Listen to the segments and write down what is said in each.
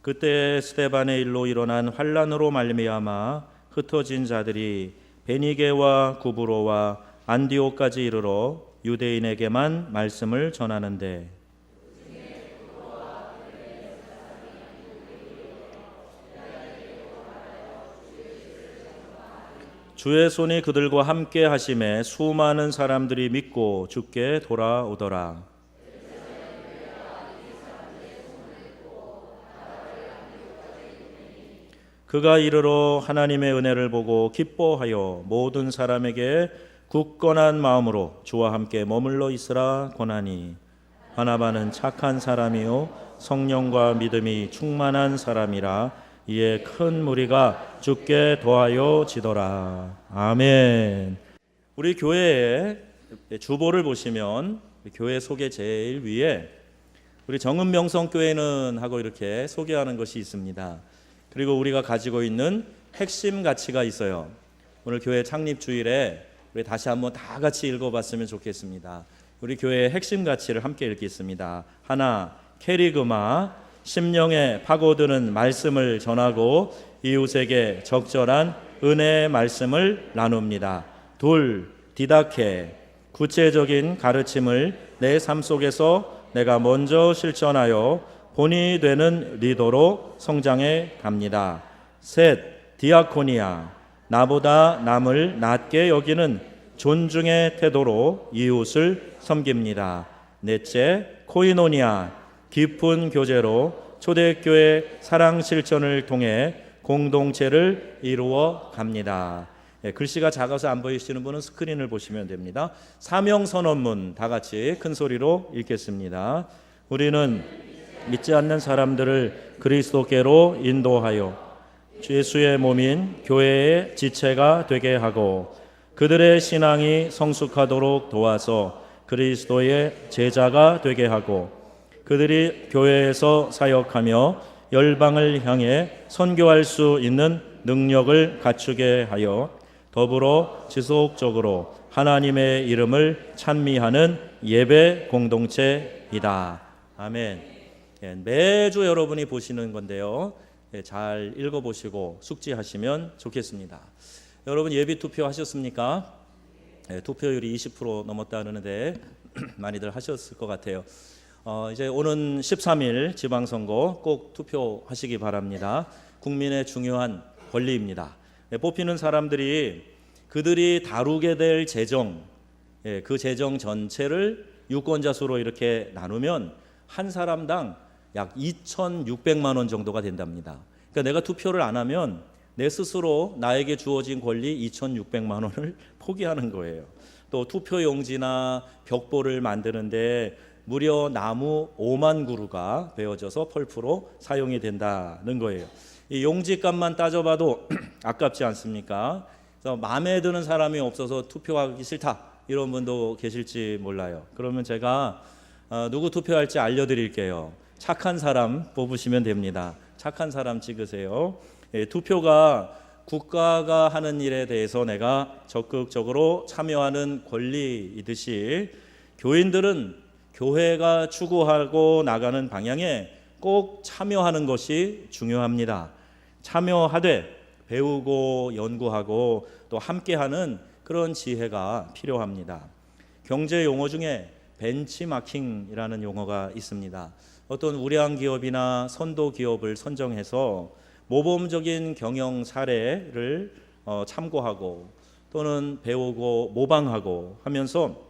그때 스데반의 일로 일어난 환란으로 말미암아 흩어진 자들이 베니게와 구브로와 안디옥까지 이르러 유대인에게만 말씀을 전하는데 주의 손이 그들과 함께 하심에 수많은 사람들이 믿고 주께 돌아오더라. 그가 이르러 하나님의 은혜를 보고 기뻐하여 모든 사람에게 굳건한 마음으로 주와 함께 머물러 있으라 권하니, 바나바는 착한 사람이요 성령과 믿음이 충만한 사람이라 이에 큰 무리가 주께 도하여 지더라. 아멘. 우리 교회의 주보를 보시면 교회 소개 제일 위에 우리 정은명성교회는 하고 이렇게 소개하는 것이 있습니다. 그리고 우리가 가지고 있는 핵심 가치가 있어요. 오늘 교회 창립 주일에 우리 다시 한번 다 같이 읽어봤으면 좋겠습니다. 우리 교회의 핵심 가치를 함께 읽겠습니다. 하나, 캐리그마, 심령에 파고드는 말씀을 전하고 이웃에게 적절한 은혜의 말씀을 나눕니다. 둘, 디다케, 구체적인 가르침을 내 삶 속에서 내가 먼저 실천하여 본이 되는 리더로 성장해 갑니다. 셋, 디아코니아, 나보다 남을 낮게 여기는 존중의 태도로 이웃을 섬깁니다. 넷째, 코이노니아, 깊은 교제로 초대교회 사랑 실천을 통해 공동체를 이루어 갑니다. 글씨가 작아서 안 보이시는 분은 스크린을 보시면 됩니다. 사명선언문 다 같이 큰 소리로 읽겠습니다. 우리는 믿지 않는 사람들을 그리스도께로 인도하여 예수의 몸인 교회의 지체가 되게 하고 그들의 신앙이 성숙하도록 도와서 그리스도의 제자가 되게 하고 그들이 교회에서 사역하며 열방을 향해 선교할 수 있는 능력을 갖추게 하여 더불어 지속적으로 하나님의 이름을 찬미하는 예배 공동체이다. 아멘. 매주 여러분이 보시는 건데요. 잘 읽어보시고 숙지하시면 좋겠습니다. 여러분 예비 투표 하셨습니까? 투표율이 20% 넘었다 그러는데 많이들 하셨을 것 같아요. 이제 오는 13일 지방선거 꼭 투표하시기 바랍니다. 국민의 중요한 권리입니다. 뽑히는 사람들이 그들이 다루게 될 재정, 그 재정 전체를 유권자 수로 이렇게 나누면 한 사람당 약 2,600만 원 정도가 된답니다. 그러니까 내가 투표를 안 하면 내 스스로 나에게 주어진 권리 2,600만 원을 포기하는 거예요. 또 투표용지나 벽보를 만드는데 무려 나무 5만 그루가 베어져서 펄프로 사용이 된다는 거예요. 이 용지값만 따져봐도 아깝지 않습니까? 그래서 마음에 드는 사람이 없어서 투표하기 싫다 이런 분도 계실지 몰라요. 그러면 제가 누구 투표할지 알려드릴게요. 착한 사람 뽑으시면 됩니다. 착한 사람 찍으세요. 투표가 국가가 하는 일에 대해서 내가 적극적으로 참여하는 권리이듯이 교인들은 교회가 추구하고 나가는 방향에 꼭 참여하는 것이 중요합니다. 참여하되 배우고 연구하고 또 함께하는 그런 지혜가 필요합니다. 경제 용어 중에 벤치마킹이라는 용어가 있습니다. 어떤 우량 기업이나 선도 기업을 선정해서 모범적인 경영 사례를 참고하고 또는 배우고 모방하고 하면서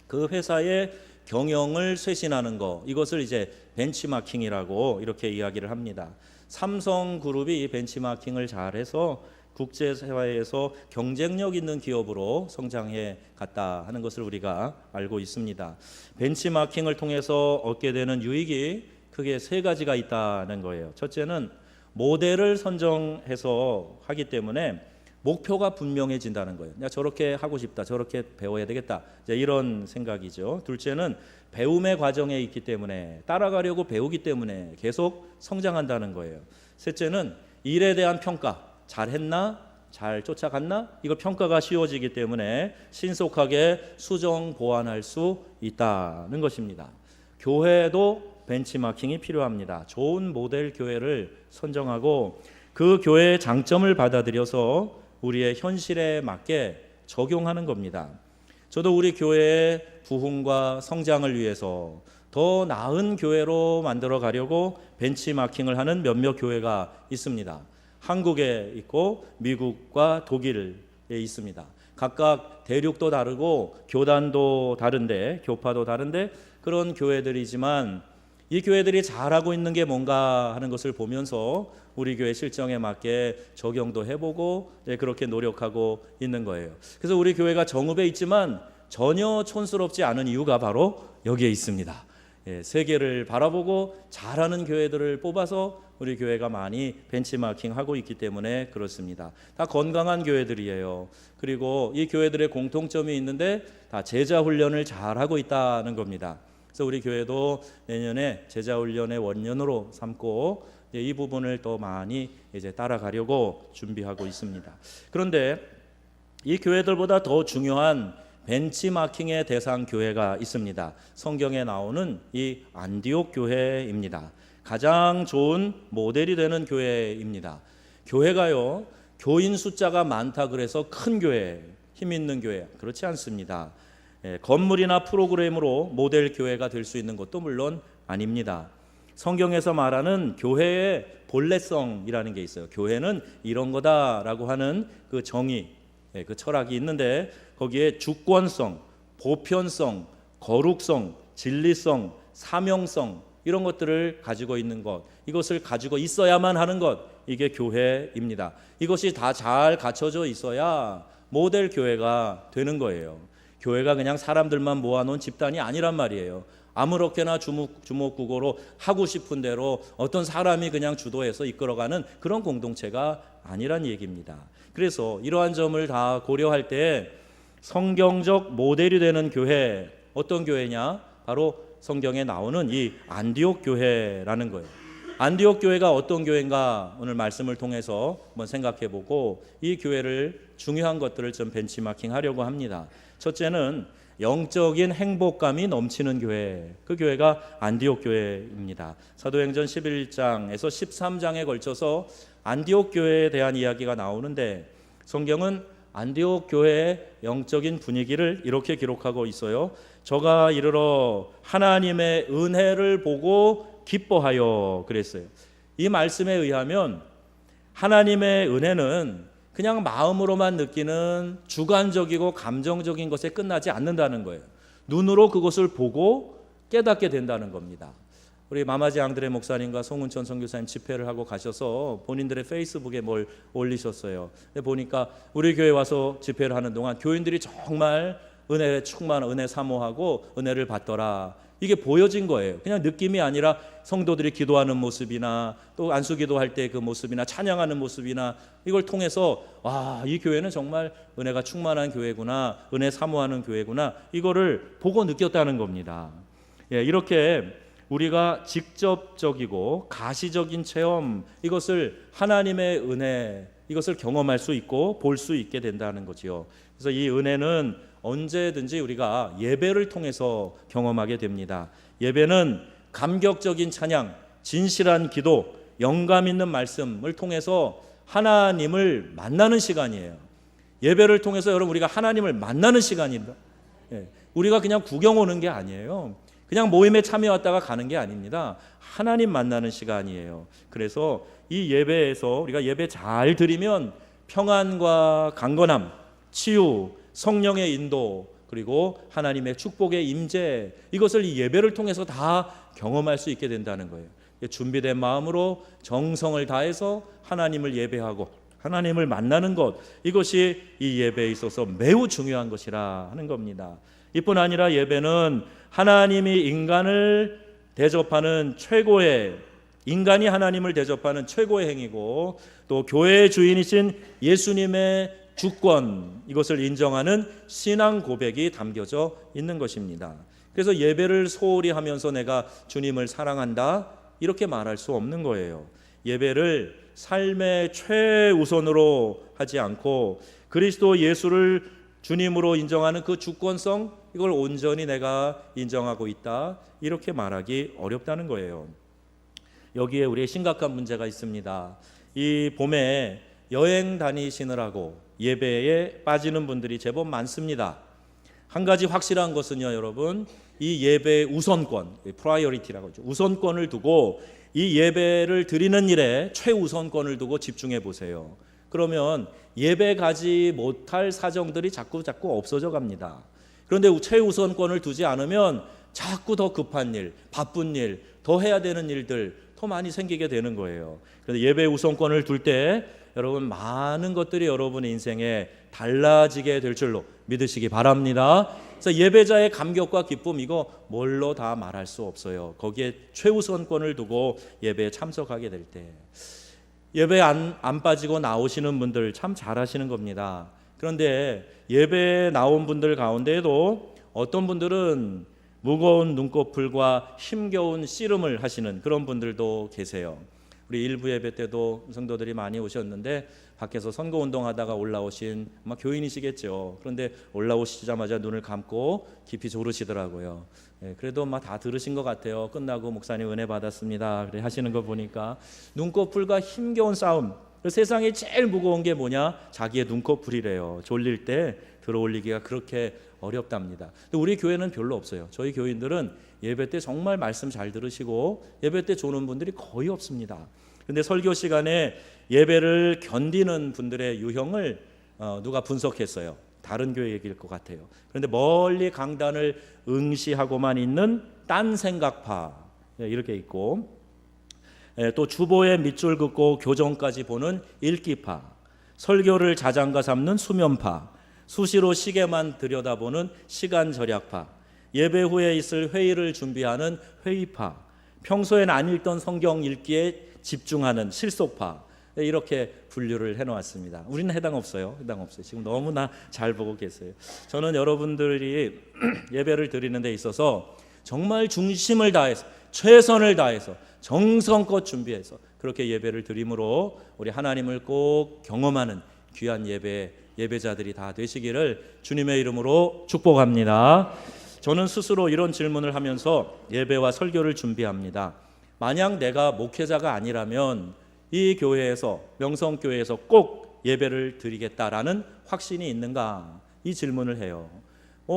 그 회사의 경영을 쇄신하는 것, 이것을 이제 벤치마킹이라고 이렇게 이야기를 합니다. 삼성그룹이 벤치마킹을 잘해서 국제사회에서 경쟁력 있는 기업으로 성장해 갔다 하는 것을 우리가 알고 있습니다. 벤치마킹을 통해서 얻게 되는 유익이 크게 세 가지가 있다는 거예요. 첫째는 모델을 선정해서 하기 때문에 목표가 분명해진다는 거예요. 내가 저렇게 하고 싶다, 저렇게 배워야 되겠다, 이제 이런 생각이죠. 둘째는 배움의 과정에 있기 때문에 따라가려고 배우기 때문에 계속 성장한다는 거예요. 셋째는 일에 대한 평가, 잘했나, 잘 쫓아갔나, 이거 평가가 쉬워지기 때문에 신속하게 수정 보완할 수 있다는 것입니다. 교회도 벤치마킹이 필요합니다. 좋은 모델 교회를 선정하고 그 교회의 장점을 받아들여서 우리의 현실에 맞게 적용하는 겁니다. 저도 우리 교회의 부흥과 성장을 위해서 더 나은 교회로 만들어 가려고 벤치마킹을 하는 몇몇 교회가 있습니다. 한국에 있고 미국과 독일에 있습니다. 각각 대륙도 다르고 교단도 다른데, 교파도 다른데 그런 교회들이지만 이 교회들이 잘하고 있는 게 뭔가 하는 것을 보면서 우리 교회 실정에 맞게 적용도 해보고 그렇게 노력하고 있는 거예요. 그래서 우리 교회가 정읍에 있지만 전혀 촌스럽지 않은 이유가 바로 여기에 있습니다. 세계를 바라보고 잘하는 교회들을 뽑아서 우리 교회가 많이 벤치마킹하고 있기 때문에 그렇습니다. 다 건강한 교회들이에요. 그리고 이 교회들의 공통점이 있는데 다 제자 훈련을 잘하고 있다는 겁니다. 그래서 우리 교회도 내년에 제자 훈련의 원년으로 삼고 이 부분을 더 많이 이제 따라가려고 준비하고 있습니다. 그런데 이 교회들보다 더 중요한 벤치마킹의 대상 교회가 있습니다. 성경에 나오는 이 안디옥 교회입니다. 가장 좋은 모델이 되는 교회입니다. 교회가요, 교인 숫자가 많다 그래서 큰 교회, 힘 있는 교회, 그렇지 않습니다. 건물이나 프로그램으로 모델 교회가 될 수 있는 것도 물론 아닙니다. 성경에서 말하는 교회의 본래성이라는 게 있어요. 교회는 이런 거다라고 하는 그 정의, 그 철학이 있는데 거기에 주권성, 보편성, 거룩성, 진리성, 사명성 이런 것들을 가지고 있는 것, 이것을 가지고 있어야만 하는 것, 이게 교회입니다. 이것이 다 잘 갖춰져 있어야 모델 교회가 되는 거예요. 교회가 그냥 사람들만 모아놓은 집단이 아니란 말이에요. 아무렇게나 주목구고로 하고 싶은 대로 어떤 사람이 그냥 주도해서 이끌어가는 그런 공동체가 아니란 얘기입니다. 그래서 이러한 점을 다 고려할 때 성경적 모델이 되는 교회, 어떤 교회냐? 바로 성경에 나오는 이 안디옥 교회라는 거예요. 안디옥 교회가 어떤 교회인가 오늘 말씀을 통해서 한번 생각해 보고 이 교회를 중요한 것들을 좀 벤치마킹 하려고 합니다. 첫째는 영적인 행복감이 넘치는 교회, 그 교회가 안디옥 교회입니다. 사도행전 11장에서 13장에 걸쳐서 안디옥 교회에 대한 이야기가 나오는데 성경은 안디옥 교회의 영적인 분위기를 이렇게 기록하고 있어요. 저가 이르러 하나님의 은혜를 보고 기뻐하여 그랬어요. 이 말씀에 의하면 하나님의 은혜는 그냥 마음으로만 느끼는 주관적이고 감정적인 것에 끝나지 않는다는 거예요. 눈으로 그것을 보고 깨닫게 된다는 겁니다. 우리 마마지 앙드레 목사님과 송은천 선교사님 집회를 하고 가셔서 본인들의 페이스북에 뭘 올리셨어요. 근데 보니까 우리 교회 와서 집회를 하는 동안 교인들이 정말 은혜에 충만한, 은혜 사모하고 은혜를 받더라. 이게 보여진 거예요. 그냥 느낌이 아니라 성도들이 기도하는 모습이나 또 안수기도할 때 그 모습이나 찬양하는 모습이나 이걸 통해서 와, 이 교회는 정말 은혜가 충만한 교회구나, 은혜 사모하는 교회구나, 이거를 보고 느꼈다는 겁니다. 이렇게 우리가 직접적이고 가시적인 체험, 이것을 하나님의 은혜, 이것을 경험할 수 있고 볼 수 있게 된다는 거지요. 그래서 이 은혜는 언제든지 우리가 예배를 통해서 경험하게 됩니다. 예배는 감격적인 찬양, 진실한 기도, 영감 있는 말씀을 통해서 하나님을 만나는 시간이에요. 예배를 통해서 여러분 우리가 하나님을 만나는 시간입니다. 우리가 그냥 구경 오는 게 아니에요. 그냥 모임에 참여했다가 가는 게 아닙니다. 하나님 만나는 시간이에요. 그래서 이 예배에서 우리가 예배 잘 드리면 평안과 강건함, 치유, 성령의 인도, 그리고 하나님의 축복의 임재, 이것을 이 예배를 통해서 다 경험할 수 있게 된다는 거예요. 준비된 마음으로 정성을 다해서 하나님을 예배하고 하나님을 만나는 것, 이것이 이 예배에 있어서 매우 중요한 것이라 하는 겁니다. 이뿐 아니라 예배는 하나님이 인간을 대접하는 최고의, 인간이 하나님을 대접하는 최고의 행위고, 또 교회의 주인이신 예수님의 주권, 이것을 인정하는 신앙 고백이 담겨져 있는 것입니다. 그래서 예배를 소홀히 하면서 내가 주님을 사랑한다, 이렇게 말할 수 없는 거예요. 예배를 삶의 최우선으로 하지 않고 그리스도 예수를 주님으로 인정하는 그 주권성, 이걸 온전히 내가 인정하고 있다, 이렇게 말하기 어렵다는 거예요. 여기에 우리의 심각한 문제가 있습니다. 이 봄에 여행 다니시느라고 예배에 빠지는 분들이 제법 많습니다. 한 가지 확실한 것은요, 여러분, 이 예배의 우선권, 프라이어리티라고 하죠. 우선권을 두고 이 예배를 드리는 일에 최우선권을 두고 집중해 보세요. 그러면 예배 가지 못할 사정들이 자꾸 없어져 갑니다. 그런데 최우선권을 두지 않으면 자꾸 더 급한 일, 바쁜 일, 더 해야 되는 일들 더 많이 생기게 되는 거예요. 그래서 예배 우선권을 둘 때 여러분, 많은 것들이 여러분의 인생에 달라지게 될 줄로 믿으시기 바랍니다. 그래서 예배자의 감격과 기쁨, 이거 뭘로 다 말할 수 없어요. 거기에 최우선권을 두고 예배에 참석하게 될 때, 예배에 안 빠지고 나오시는 분들 참 잘하시는 겁니다. 그런데 예배에 나온 분들 가운데에도 어떤 분들은 무거운 눈꺼풀과 힘겨운 씨름을 하시는 그런 분들도 계세요. 우리 일부 예배 때도 성도들이 많이 오셨는데 밖에서 선거운동하다가 올라오신 아마 교인이시겠죠. 그런데 올라오시자마자 눈을 감고 깊이 졸으시더라고요. 그래도 막 다 들으신 것 같아요. 끝나고 목사님 은혜 받았습니다, 그래 하시는 거 보니까. 눈꺼풀과 힘겨운 싸움, 세상에 제일 무거운 게 뭐냐? 자기의 눈꺼풀이래요. 졸릴 때 들어올리기가 그렇게 어렵답니다. 근데 우리 교회는 별로 없어요. 저희 교인들은 예배 때 정말 말씀 잘 들으시고 예배 때 조는 분들이 거의 없습니다. 근데 설교 시간에 예배를 견디는 분들의 유형을 누가 분석했어요. 다른 교회 얘기일 것 같아요. 그런데 멀리 강단을 응시하고만 있는 딴 생각파, 이렇게 있고, 또 주보에 밑줄 긋고 교정까지 보는 읽기파, 설교를 자장가 삼는 수면파, 수시로 시계만 들여다보는 시간 절약파, 예배 후에 있을 회의를 준비하는 회의파, 평소엔 안 읽던 성경 읽기에 집중하는 실속파, 이렇게 분류를 해놓았습니다. 우리는 해당 없어요. 지금 너무나 잘 보고 계세요. 저는 여러분들이 예배를 드리는 데 있어서 정말 중심을 다해서, 최선을 다해서, 정성껏 준비해서 그렇게 예배를 드림으로 우리 하나님을 꼭 경험하는 귀한 예배자들이 다 되시기를 주님의 이름으로 축복합니다. 저는 스스로 이런 질문을 하면서 예배와 설교를 준비합니다. 만약 내가 목회자가 아니라면 이 교회에서, 명성교회에서 꼭 예배를 드리겠다라는 확신이 있는가? 이 질문을 해요.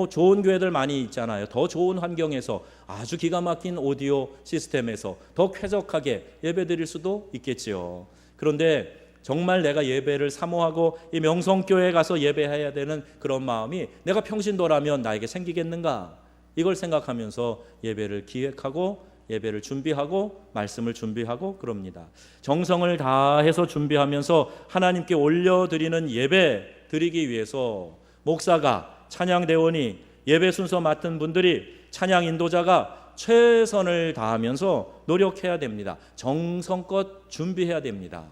좋은 교회들 많이 있잖아요. 더 좋은 환경에서 아주 기가 막힌 오디오 시스템에서 더 쾌적하게 예배 드릴 수도 있겠지요. 그런데 정말 내가 예배를 사모하고 이 명성교회에 가서 예배해야 되는 그런 마음이 내가 평신도라면 나에게 생기겠는가? 이걸 생각하면서 예배를 기획하고 예배를 준비하고 말씀을 준비하고 그럽니다. 정성을 다해서 준비하면서 하나님께 올려드리는 예배 드리기 위해서 목사가, 찬양대원이, 예배 순서 맡은 분들이, 찬양 인도자가 최선을 다하면서 노력해야 됩니다. 정성껏 준비해야 됩니다.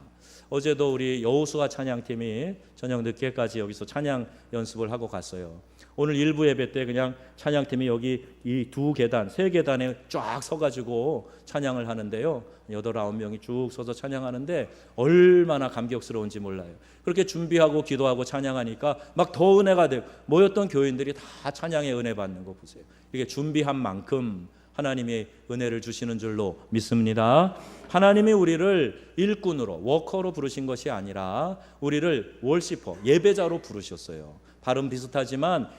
어제도 우리 여호수아 찬양팀이 저녁 늦게까지 여기서 찬양 연습을 하고 갔어요. 오늘 일부 예배 때 그냥 찬양팀이 여기 이 세 계단에 쫙 서가지고 찬양을 하는데요. 8, 9명이 쭉 서서 찬양하는데 얼마나 감격스러운지 몰라요. 그렇게 준비하고 기도하고 찬양하니까 막 더 은혜가 되고, 모였던 교인들이 다 찬양의 은혜 받는 거 보세요. 이게 준비한 만큼 하나님의 은혜를 주시는 줄로 믿습니다. 하나님이 우리를 일꾼으로, 워커로 부르신 것이 아니라 우리를 월시퍼, 예배자로 부르셨어요. 발음 비슷하지만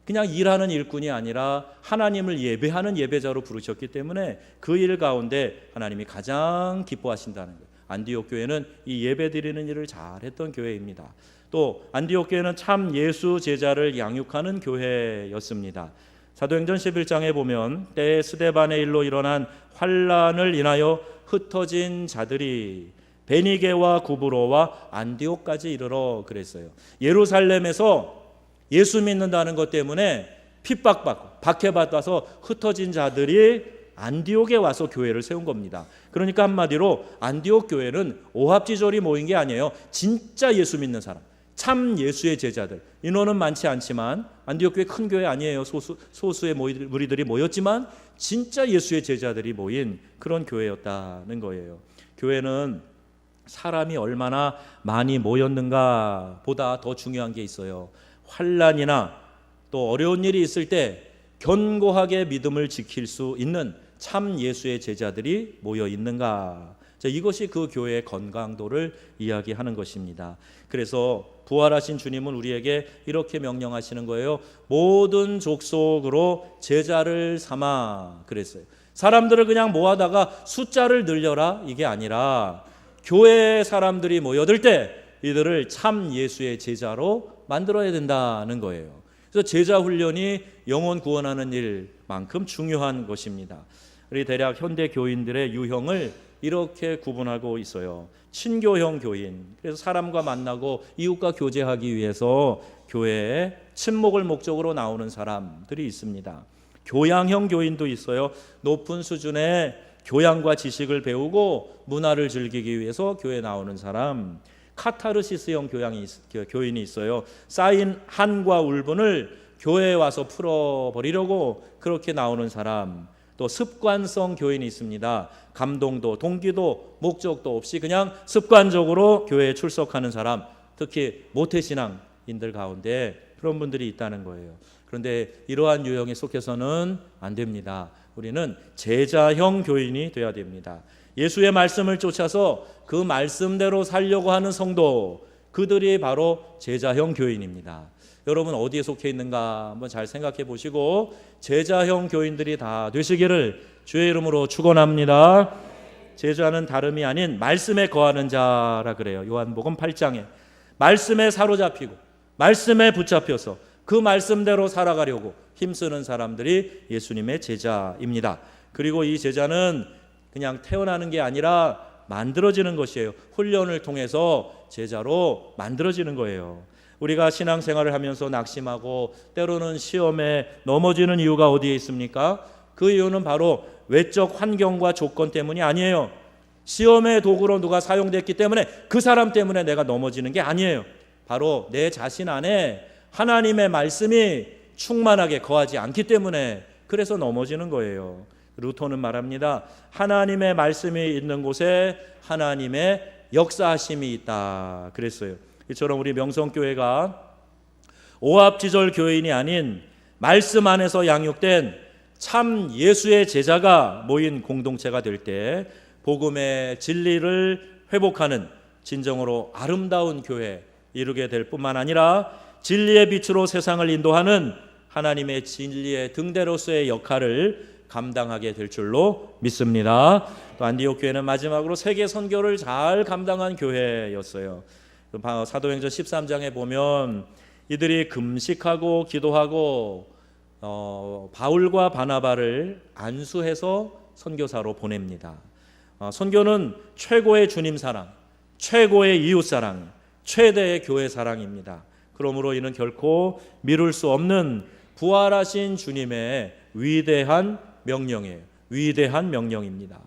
그냥 일하는 일꾼이 아니라 하나님을 예배하는 예배자로 부르셨기 때문에 그 일 가운데 하나님이 가장 기뻐하신다는 거예요. 안디옥 교회는 이 예배드리는 일을 잘했던 교회입니다. 또 안디옥 교회는 참 예수 제자를 양육하는 교회였습니다. 사도행전 11장에 보면 때에 스데반의 일로 일어난 환란을 인하여 흩어진 자들이 베니게와 구브로와 안디옥까지 이르러 그랬어요. 예루살렘에서 예수 믿는다는 것 때문에 핍박받고 박해받아서 흩어진 자들이 안디옥에 와서 교회를 세운 겁니다. 그러니까 한마디로 안디옥 교회는 오합지졸이 모인 게 아니에요. 진짜 예수 믿는 사람, 참 예수의 제자들, 인원은 많지 않지만 안디옥 교회 큰 교회 아니에요. 소수의 무리들이 모였지만 진짜 예수의 제자들이 모인 그런 교회였다는 거예요. 교회는 사람이 얼마나 많이 모였는가 보다 더 중요한 게 있어요. 환난이나 또 어려운 일이 있을 때 견고하게 믿음을 지킬 수 있는 참 예수의 제자들이 모여 있는가? 이것이 그 교회의 건강도를 이야기하는 것입니다. 그래서 부활하신 주님은 우리에게 이렇게 명령하시는 거예요. 모든 족속으로 제자를 삼아 그랬어요. 사람들을 그냥 모아다가 숫자를 늘려라 이게 아니라 교회 사람들이 모여들 때 이들을 참 예수의 제자로 만들어야 된다는 거예요. 그래서 제자 훈련이 영혼 구원하는 일만큼 중요한 것입니다. 우리 대략 현대 교인들의 유형을 이렇게 구분하고 있어요. 친교형 교인, 그래서 사람과 만나고 이웃과 교제하기 위해서 교회에 친목을 목적으로 나오는 사람들이 있습니다. 교양형 교인도 있어요. 높은 수준의 교양과 지식을 배우고 문화를 즐기기 위해서 교회에 나오는 사람. 카타르시스형 교인이 있어요. 쌓인 한과 울분을 교회에 와서 풀어버리려고 그렇게 나오는 사람. 또 습관성 교인이 있습니다. 감동도 동기도 목적도 없이 그냥 습관적으로 교회에 출석하는 사람, 특히 모태신앙인들 가운데 그런 분들이 있다는 거예요. 그런데 이러한 유형에 속해서는 안 됩니다. 우리는 제자형 교인이 돼야 됩니다. 예수의 말씀을 쫓아서 그 말씀대로 살려고 하는 성도, 그들이 바로 제자형 교인입니다. 여러분 어디에 속해 있는가 한번 잘 생각해 보시고 제자형 교인들이 다 되시기를 주의 이름으로 축원합니다. 제자는 다름이 아닌 말씀에 거하는 자라 그래요. 요한복음 8장에 말씀에 사로잡히고 말씀에 붙잡혀서 그 말씀대로 살아가려고 힘쓰는 사람들이 예수님의 제자입니다. 그리고 이 제자는 그냥 태어나는 게 아니라 만들어지는 것이에요. 훈련을 통해서 제자로 만들어지는 거예요. 우리가 신앙생활을 하면서 낙심하고 때로는 시험에 넘어지는 이유가 어디에 있습니까? 그 이유는 바로 외적 환경과 조건 때문이 아니에요. 시험의 도구로 누가 사용됐기 때문에 그 사람 때문에 내가 넘어지는 게 아니에요. 바로 내 자신 안에 하나님의 말씀이 충만하게 거하지 않기 때문에 그래서 넘어지는 거예요. 루터는 말합니다. 하나님의 말씀이 있는 곳에 하나님의 역사하심이 있다 그랬어요. 이처럼 우리 명성교회가 오합지졸 교인이 아닌 말씀 안에서 양육된 참 예수의 제자가 모인 공동체가 될 때 복음의 진리를 회복하는 진정으로 아름다운 교회 이루게 될 뿐만 아니라 진리의 빛으로 세상을 인도하는 하나님의 진리의 등대로서의 역할을 감당하게 될 줄로 믿습니다. 또 안디옥 교회는 마지막으로 세계 선교를 잘 감당한 교회였어요. 사도행전 13장에 보면 이들이 금식하고 기도하고 바울과 바나바를 안수해서 선교사로 보냅니다. 선교는 최고의 주님 사랑, 최고의 이웃 사랑, 최대의 교회 사랑입니다. 그러므로 이는 결코 미룰 수 없는 부활하신 주님의 위대한 명령이에요. 위대한 명령입니다.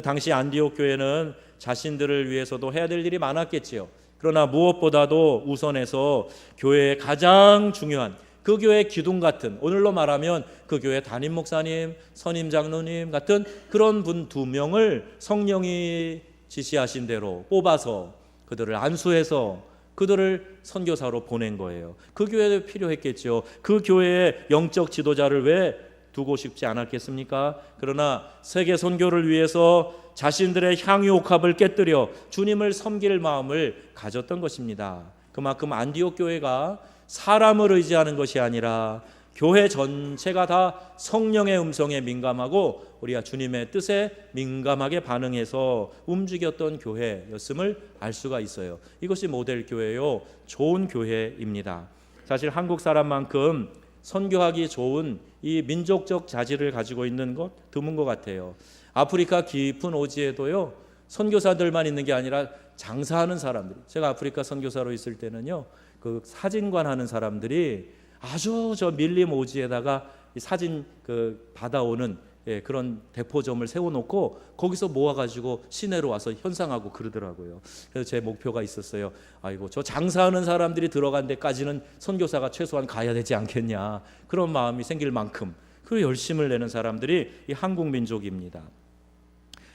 당시 안디옥 교회는 자신들을 위해서도 해야 될 일이 많았겠지요. 그러나 무엇보다도 우선해서 교회의 가장 중요한 그 교회의 기둥 같은, 오늘로 말하면 그 교회 담임 목사님, 선임 장로님 같은 그런 분 2명을 성령이 지시하신 대로 뽑아서 그들을 안수해서 그들을 선교사로 보낸 거예요. 그 교회도 필요했겠죠. 그 교회의 영적 지도자를 왜 두고 싶지 않았겠습니까? 그러나 세계 선교를 위해서 자신들의 향유옥합을 깨뜨려 주님을 섬길 마음을 가졌던 것입니다. 그만큼 안디옥 교회가 사람을 의지하는 것이 아니라 교회 전체가 다 성령의 음성에 민감하고 우리가 주님의 뜻에 민감하게 반응해서 움직였던 교회였음을 알 수가 있어요. 이것이 모델 교회요, 좋은 교회입니다. 사실 한국 사람만큼 선교하기 좋은 이 민족적 자질을 가지고 있는 것 드문 것 같아요. 아프리카 깊은 오지에도요, 선교사들만 있는 게 아니라 장사하는 사람들이, 제가 아프리카 선교사로 있을 때는요, 그 사진관 하는 사람들이 아주 저 밀림 오지에다가 사진 받아오는 그런 대포점을 세워놓고 거기서 모아가지고 시내로 와서 현상하고 그러더라고요. 그래서 제 목표가 있었어요. 아이고, 저 장사하는 사람들이 들어간 데까지는 선교사가 최소한 가야 되지 않겠냐, 그런 마음이 생길 만큼 그 열심을 내는 사람들이 이 한국 민족입니다.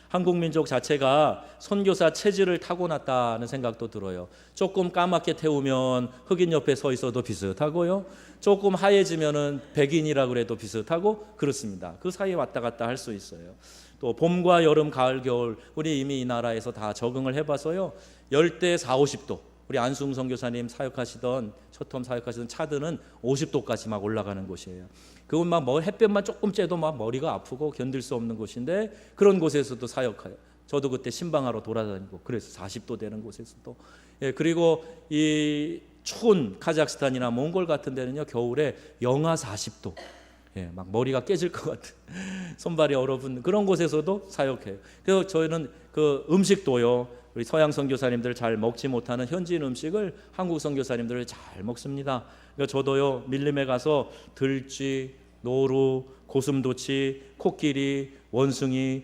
한국 민족 자체가 선교사 체질을 타고났다는 생각도 들어요. 조금 까맣게 태우면 흑인 옆에 서 있어도 비슷하고요. 조금 하얘지면은 백인이라 그래도 비슷하고 그렇습니다. 그 사이에 왔다 갔다 할 수 있어요. 또 봄과 여름, 가을, 겨울 우리 이미 이 나라에서 다 적응을 해봐서요. 열대 40, 50도 우리 안수흥 선교사님 사역하시던 처텀 사역하시던 차드는 50도까지 막 올라가는 곳이에요. 그건 막 햇볕만 조금 쬐도 막 머리가 아프고 견딜 수 없는 곳인데 그런 곳에서도 사역해요. 저도 그때 신방하러 돌아다니고 그래서 40도 되는 곳에서도 그리고 이 추운 카자흐스탄이나 몽골 같은 데는요 겨울에 영하 40도 막 머리가 깨질 것 같은 손발이 얼어붙는 그런 곳에서도 사역해요. 그래서 저희는 그 음식도요 우리 서양 선교사님들 잘 먹지 못하는 현지인 음식을 한국 선교사님들 잘 먹습니다. 그러니까 저도요 밀림에 가서 들쥐, 노루, 고슴도치, 코끼리, 원숭이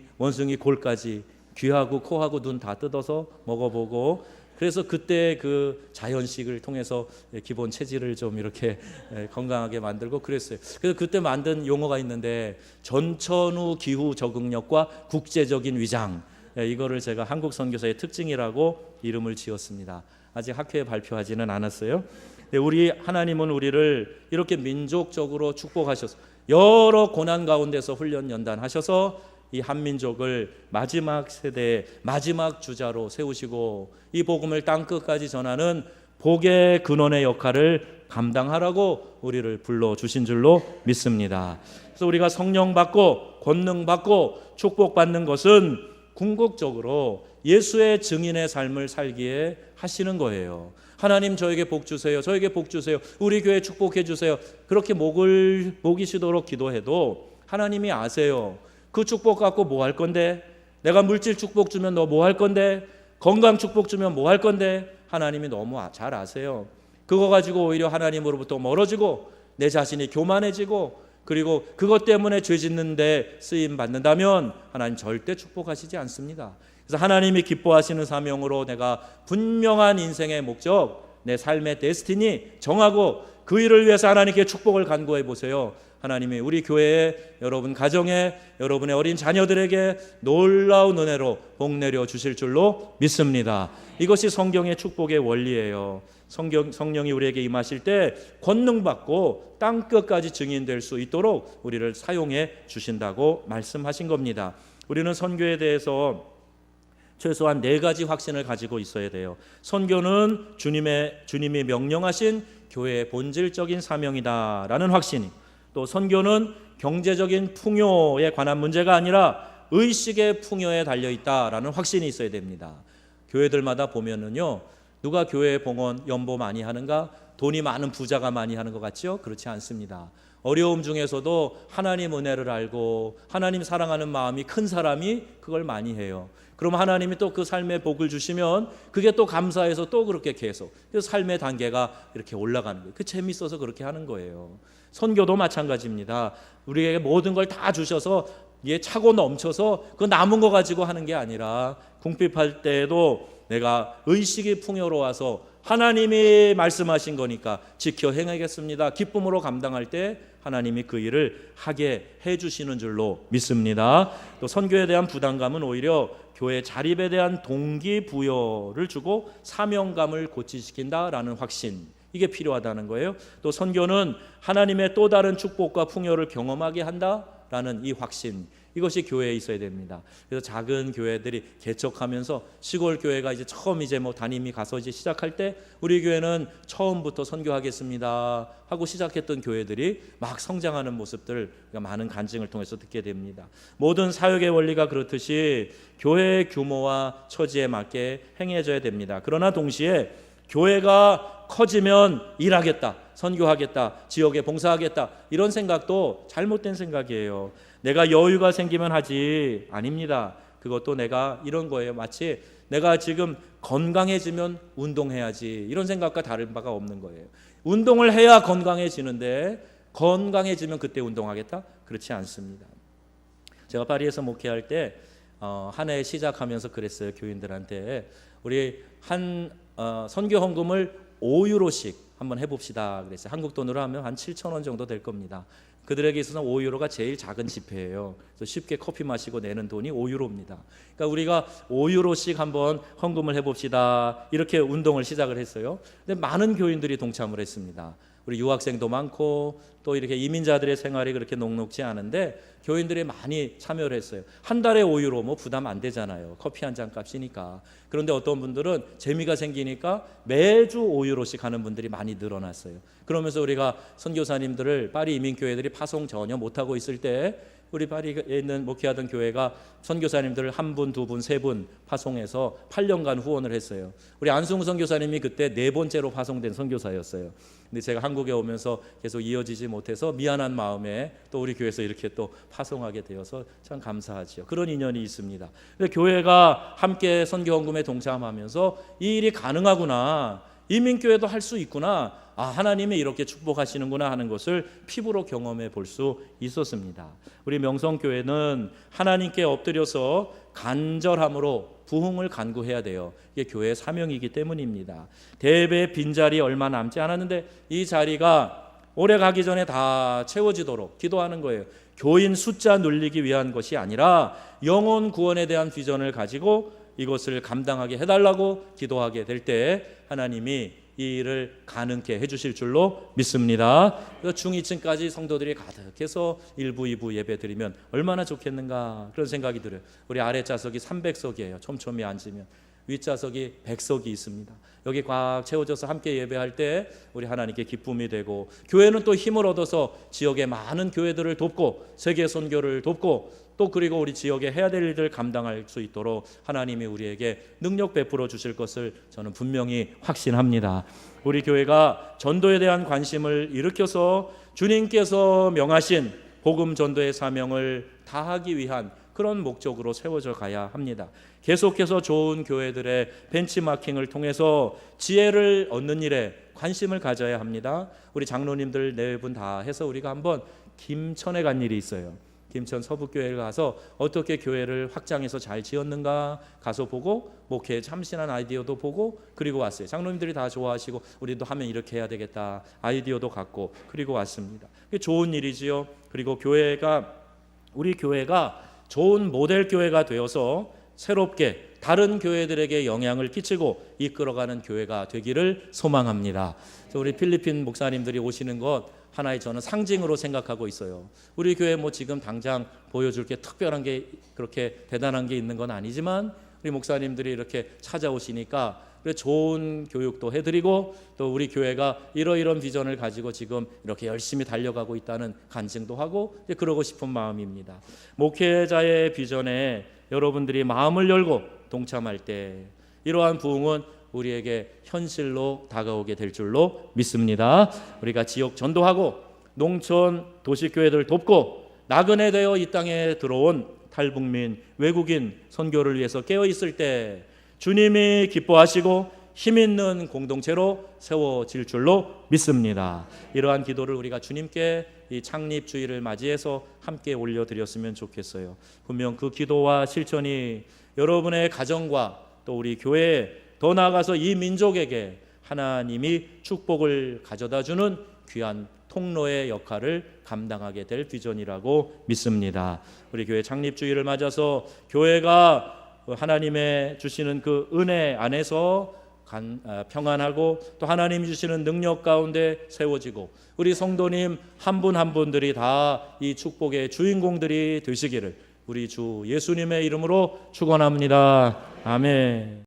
골까지 귀하고 코하고 눈 다 뜯어서 먹어보고 그래서 그때 그 자연식을 통해서 기본 체질을 좀 이렇게 건강하게 만들고 그랬어요. 그래서 그때 만든 용어가 있는데 전천후 기후 적응력과 국제적인 위장 이거를 제가 한국 선교사의 특징이라고 이름을 지었습니다. 아직 학회에 발표하지는 않았어요. 우리 하나님은 우리를 이렇게 민족적으로 축복하셔서 여러 고난 가운데서 훈련 연단하셔서 이 한민족을 마지막 세대의 마지막 주자로 세우시고 이 복음을 땅끝까지 전하는 복의 근원의 역할을 감당하라고 우리를 불러주신 줄로 믿습니다. 그래서 우리가 성령 받고 권능 받고 축복받는 것은 궁극적으로 예수의 증인의 삶을 살기에 하시는 거예요. 하나님 저에게 복 주세요. 저에게 복 주세요. 우리 교회 축복해 주세요. 그렇게 목이 쉬도록 기도해도 하나님이 아세요. 그 축복 갖고 뭐 할 건데? 내가 물질 축복 주면 너 뭐 할 건데? 건강 축복 주면 뭐 할 건데? 하나님이 너무 잘 아세요. 그거 가지고 오히려 하나님으로부터 멀어지고 내 자신이 교만해지고 그리고 그것 때문에 죄 짓는데 쓰임 받는다면 하나님 절대 축복하시지 않습니다. 그래서 하나님이 기뻐하시는 사명으로 내가 분명한 인생의 목적, 내 삶의 데스티니 정하고 그 일을 위해서 하나님께 축복을 간구해 보세요. 하나님이 우리 교회에 여러분 가정에 여러분의 어린 자녀들에게 놀라운 은혜로 복 내려 주실 줄로 믿습니다. 이것이 성경의 축복의 원리예요. 성령이 우리에게 임하실 때 권능 받고 땅끝까지 증인될 수 있도록 우리를 사용해 주신다고 말씀하신 겁니다. 우리는 선교에 대해서 최소한 4가지 확신을 가지고 있어야 돼요. 선교는 주님이 명령하신 교회의 본질적인 사명이다라는 확신이, 또 선교는 경제적인 풍요에 관한 문제가 아니라 의식의 풍요에 달려있다라는 확신이 있어야 됩니다. 교회들마다 보면은요, 누가 교회 봉헌 연보 많이 하는가? 돈이 많은 부자가 많이 하는 것 같죠? 그렇지 않습니다. 어려움 중에서도 하나님 은혜를 알고 하나님 사랑하는 마음이 큰 사람이 그걸 많이 해요. 그럼 하나님이 또 그 삶의 복을 주시면 그게 또 감사해서 또 그렇게 계속 그래서 삶의 단계가 이렇게 올라가는 거예요. 그 재밌어서 그렇게 하는 거예요. 선교도 마찬가지입니다. 우리에게 모든 걸 다 주셔서 이게 차고 넘쳐서 그 남은 거 가지고 하는 게 아니라 궁핍할 때에도 내가 의식이 풍요로워서 하나님이 말씀하신 거니까 지켜 행하겠습니다. 기쁨으로 감당할 때 하나님이 그 일을 하게 해주시는 줄로 믿습니다. 또 선교에 대한 부담감은 오히려 교회 자립에 대한 동기부여를 주고 사명감을 고취시킨다라는 확신, 이게 필요하다는 거예요. 또 선교는 하나님의 또 다른 축복과 풍요를 경험하게 한다라는 이 확신, 이것이 교회에 있어야 됩니다. 그래서 작은 교회들이 개척하면서 시골 교회가 이제 처음 담임이 가서 시작할 때 우리 교회는 처음부터 선교하겠습니다 하고 시작했던 교회들이 막 성장하는 모습들 많은 간증을 통해서 듣게 됩니다. 모든 사역의 원리가 그렇듯이 교회의 규모와 처지에 맞게 행해져야 됩니다. 그러나 동시에 교회가 커지면 일하겠다, 선교하겠다, 지역에 봉사하겠다, 이런 생각도 잘못된 생각이에요. 내가 여유가 생기면 하지, 아닙니다. 그것도 내가 이런 거예요. 마치 내가 지금 건강해지면 운동해야지, 이런 생각과 다른 바가 없는 거예요. 운동을 해야 건강해지는데 건강해지면 그때 운동하겠다? 그렇지 않습니다. 제가 파리에서 목회할 때 한 해 시작하면서 그랬어요. 교인들한테 우리 선교 헌금을 5유로씩 한번 해봅시다 그랬어요. 한국 돈으로 하면 한 7,000원 정도 될 겁니다. 그들에게 있어서는 5유로가 제일 작은 지폐예요. 그래서 쉽게 커피 마시고 내는 돈이 5유로입니다. 그러니까 우리가 5유로씩 한번 헌금을 해봅시다. 이렇게 운동을 시작을 했어요. 근데 많은 교인들이 동참을 했습니다. 우리 유학생도 많고 또 이렇게 이민자들의 생활이 그렇게 녹록지 않은데 교인들이 많이 참여를 했어요. 한 달에 5유로 뭐 부담 안 되잖아요. 커피 한 잔 값이니까. 그런데 어떤 분들은 재미가 생기니까 매주 5유로씩 하는 분들이 많이 늘어났어요. 그러면서 우리가 선교사님들을 파리 이민교회들이 파송 전혀 못하고 있을 때 우리 파리에 있는 목회하던 교회가 선교사님들을 한 분, 두 분, 세 분 파송해서 8년간 후원을 했어요. 우리 안승우 선교사님이 그때 4번째로 파송된 선교사였어요. 근데 제가 한국에 오면서 계속 이어지지 못해서 미안한 마음에 또 우리 교회에서 이렇게 또 파송하게 되어서 참 감사하지요. 그런 인연이 있습니다. 근데 교회가 함께 선교헌금에 동참하면서 이 일이 가능하구나, 이민교회도 할 수 있구나, 하나님이 이렇게 축복하시는구나 하는 것을 피부로 경험해 볼 수 있었습니다. 우리 명성교회는 하나님께 엎드려서 간절함으로 부흥을 간구해야 돼요. 이게 교회의 사명이기 때문입니다. 대배 빈자리 얼마 남지 않았는데 이 자리가 오래 가기 전에 다 채워지도록 기도하는 거예요. 교인 숫자 늘리기 위한 것이 아니라 영혼 구원에 대한 비전을 가지고 이것을 감당하게 해달라고 기도하게 될 때 하나님이 이 일을 가능케 해주실 줄로 믿습니다. 중위층까지 성도들이 가득해서 1부, 2부 예배 드리면 얼마나 좋겠는가 그런 생각이 들어요. 우리 아랫좌석이 300석이에요. 촘촘히 앉으면. 윗좌석이 100석이 있습니다. 여기 꽉 채워져서 함께 예배할 때 우리 하나님께 기쁨이 되고, 교회는 또 힘을 얻어서 지역의 많은 교회들을 돕고 세계 선교를 돕고 또 그리고 우리 지역에 해야 될 일을 감당할 수 있도록 하나님이 우리에게 능력 베풀어 주실 것을 저는 분명히 확신합니다. 우리 교회가 전도에 대한 관심을 일으켜서 주님께서 명하신 복음 전도의 사명을 다하기 위한 그런 목적으로 세워져 가야 합니다. 계속해서 좋은 교회들의 벤치마킹을 통해서 지혜를 얻는 일에 관심을 가져야 합니다. 우리 장로님들 4분 다 해서 우리가 한번 김천에 간 일이 있어요. 김천 서북교회를 가서 어떻게 교회를 확장해서 잘 지었는가 가서 보고 목회에 참신한 아이디어도 보고 그리고 왔어요. 장로님들이 다 좋아하시고 우리도 하면 이렇게 해야 되겠다 아이디어도 갖고 그리고 왔습니다. 그게 좋은 일이지요. 그리고 우리 교회가 좋은 모델 교회가 되어서 새롭게 다른 교회들에게 영향을 끼치고 이끌어가는 교회가 되기를 소망합니다. 우리 필리핀 목사님들이 오시는 것 하나의 저는 상징으로 생각하고 있어요. 우리 교회 뭐 지금 당장 보여줄 게 특별한 게 그렇게 대단한 게 있는 건 아니지만 우리 목사님들이 이렇게 찾아오시니까 좋은 교육도 해드리고 또 우리 교회가 이러이런 비전을 가지고 지금 이렇게 열심히 달려가고 있다는 간증도 하고 그러고 싶은 마음입니다. 목회자의 비전에 여러분들이 마음을 열고 동참할 때 이러한 부흥은 우리에게 현실로 다가오게 될 줄로 믿습니다. 우리가 지역 전도하고 농촌 도시교회들 돕고 나그네 되어 이 땅에 들어온 탈북민 외국인 선교를 위해서 깨어있을 때 주님이 기뻐하시고 힘있는 공동체로 세워질 줄로 믿습니다. 이러한 기도를 우리가 주님께 이 창립주의를 맞이해서 함께 올려드렸으면 좋겠어요. 분명 그 기도와 실천이 여러분의 가정과 또 우리 교회에 더 나아가서 이 민족에게 하나님이 축복을 가져다주는 귀한 통로의 역할을 감당하게 될 비전이라고 믿습니다. 우리 교회 창립주의를 맞아서 교회가 하나님의 주시는 그 은혜 안에서 평안하고 또 하나님이 주시는 능력 가운데 세워지고 우리 성도님 한 분 한 분들이 다 이 축복의 주인공들이 되시기를 우리 주 예수님의 이름으로 축원합니다. 아멘.